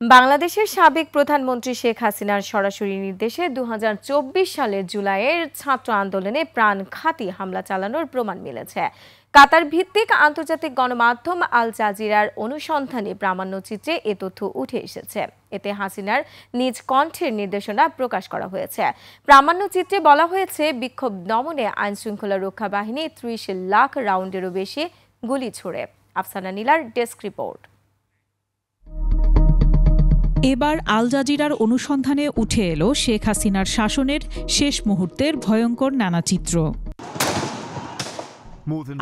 বাংলাদেশের সাবেক প্রধানমন্ত্রী শেখ হাসিনার সরাসরি নির্দেশে ২০২৪ সালের জুলাইয়ের ছাত্র আন্দোলনে প্রাণঘাতী হামলা চালানোর প্রমাণ মিলেছে। কাতার ভিত্তিক আন্তর্জাতিক গণমাধ্যম আল জাজিরার অনুসন্ধানী প্রামাণ্যচিত্রে এ তথ্য উঠে এসেছে। এতে হাসিনার নিজ কণ্ঠের নির্দেশনা প্রকাশ করা হয়েছে। প্রামাণ্যচিত্রে বলা হয়েছে, বিক্ষোভ দমনে আইনশৃঙ্খলা রক্ষা বাহিনী ৩০ লাখ রাউন্ডেরও বেশি গুলি ছোড়ে। আফসানা নীলার ডেস্ক রিপোর্ট। এবার আল জাজিরার অনুসন্ধানে উঠে এলো শেখ হাসিনার শাসনের শেষ মুহূর্তের ভয়ঙ্কর নানা চিত্র।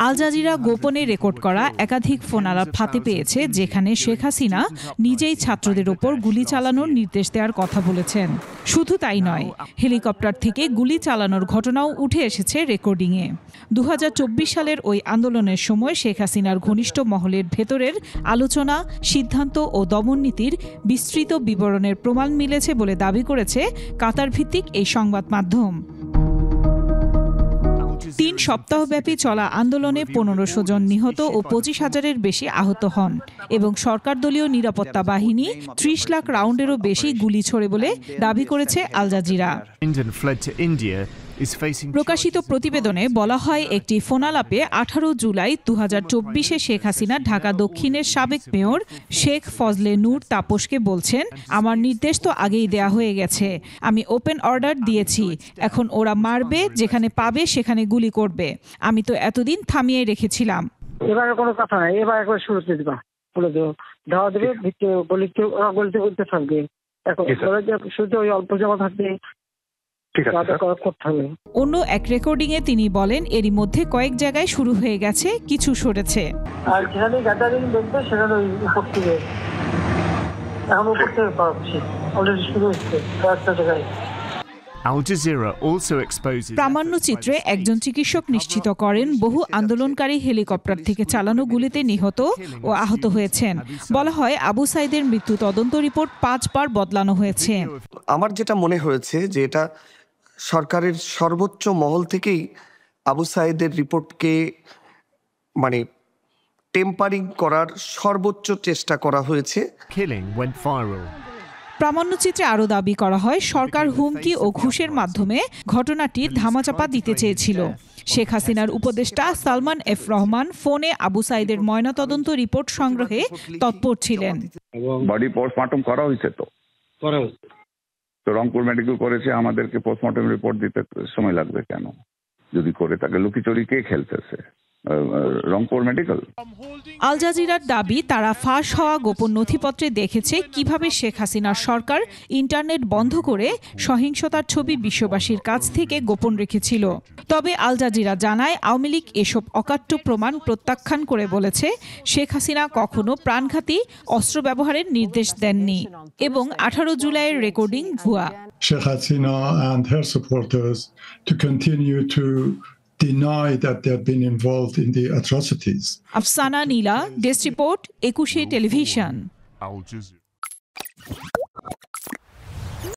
আল জাজিরা গোপনে রেকর্ড করা একাধিক ফোনালাপ হাতে পেয়েছে, যেখানে শেখ হাসিনা নিজেই ছাত্রদের ওপর গুলি চালানোর নির্দেশ দেওয়ার কথা বলেছেন। শুধু তাই নয়, হেলিকপ্টার থেকে গুলি চালানোর ঘটনাও উঠে এসেছে রেকর্ডিংয়ে। ২০২৪ সালের ওই আন্দোলনের সময় শেখ হাসিনার ঘনিষ্ঠ মহলের ভেতরের আলোচনা, সিদ্ধান্ত ও দমননীতির বিস্তৃত বিবরণের প্রমাণ মিলেছে বলে দাবি করেছে কাতার ভিত্তিক এই সংবাদ মাধ্যম। ৩ সপ্তাহব্যাপী চলা আন্দোলনে ১৫০০ জন নিহত ও ২৫,০০০-এর বেশি আহত হন এবং সরকার দলীয় নিরাপত্তা বাহিনী ৩০ লাখ রাউন্ডেরও বেশি গুলি ছোড়ে বলে দাবি করেছে আল জাজিরা। প্রকাশিত প্রতিবেদনে বলা হয়, একটি ফোনালাপে ১৮ জুলাই ২০২৪-এ শেখ হাসিনা ঢাকা দক্ষিণের সাবেক মেয়র শেখ ফজলে নূর তাপসকে বলছেন, আমার নির্দেশ তো আগেই দেয়া হয়ে গেছে, আমি ওপেন অর্ডার দিয়েছি, এখন ওরা মারবে, যেখানে পাবে সেখানে গুলি করবে, আমি তো এতদিন থামিয়ে রেখেছিলাম। এবারে কোনো কথা নাই, এবার একবার শুরুতে দিবা, বলে দেবো ধাওয়া দেবে, গলিতে বলতে থাকবে, এখন শুধু ওই অল্প জমা থাকবে। অন্য এক রেকর্ডিংয়ে তিনি বলেন, এরই মধ্যে কয়েক জায়গায় শুরু হয়ে গেছে, কিছু সরেছে। আর যেখানে গ্যাদারিং দেখবে সেখানে ওই উপর থেকে এখন উপর থেকে পাচ্ছি, অলরেডি শুরু হচ্ছে কয়েকটা জায়গায়। প্রামাণ্যচিত্রে একজন চিকিৎসক নিশ্চিত করেন, বহু আন্দোলনকারী হেলিকপ্টার থেকে চালানো গুলিতে নিহত ও আহত হয়েছেন। বলা হয়, আবু সাইদের মৃত্যু তদন্ত রিপোর্ট ৫ বার বদলানো হয়েছে। আমার যেটা মনে হয়েছে যে এটা সরকারের সর্বোচ্চ মহল থেকেই আবু সাইদের রিপোর্টকে টেম্পারিং করার সর্বোচ্চ চেষ্টা করা হয়েছে। প্রামাণ্যচিত্রে আরও দাবি করা হয়, সরকার হুমকি ও ঘুষের মাধ্যমে ঘটনাটির ধামাচাপা দিতে চেয়েছিল। শেখ হাসিনার উপদেষ্টা সালমান এফ রহমান ফোনে আবু সাইদের ময়নাতদন্ত রিপোর্ট সংগ্রহে তৎপর ছিলেন। বডি পোস্টমর্টম করা হয়েছে, তো রংপুর মেডিকেল করেছে, আমাদেরকে পোস্টমর্টম রিপোর্ট দিতে সময় লাগবে কেন? যদি করে তাকে লুকিচুরি কে খেলতেছে? রংপুর মেডিকেল। আল জাজিরার দাবি, তারা ফাঁস হওয়া গোপন নথিপত্রে দেখেছে কিভাবে শেখ হাসিনার সরকার ইন্টারনেট বন্ধ করে সহিংসতার ছবি বিশ্ববাসীর কাছ থেকে গোপন রেখেছিল। তবে আল জাজিরা জানায়, আওয়ামী লীগ এসব অকাট্য প্রমাণ প্রত্যাখ্যান করে বলেছে, শেখ হাসিনা কখনো প্রাণঘাতী অস্ত্র ব্যবহারের নির্দেশ দেননি এবং ১৮ জুলাইয়ের রেকর্ডিং ভুয়া। Sheikh Hasina and her supporters to continue to deny that they have been involved in the atrocities. Afsana Nila, desk report, ২১ television.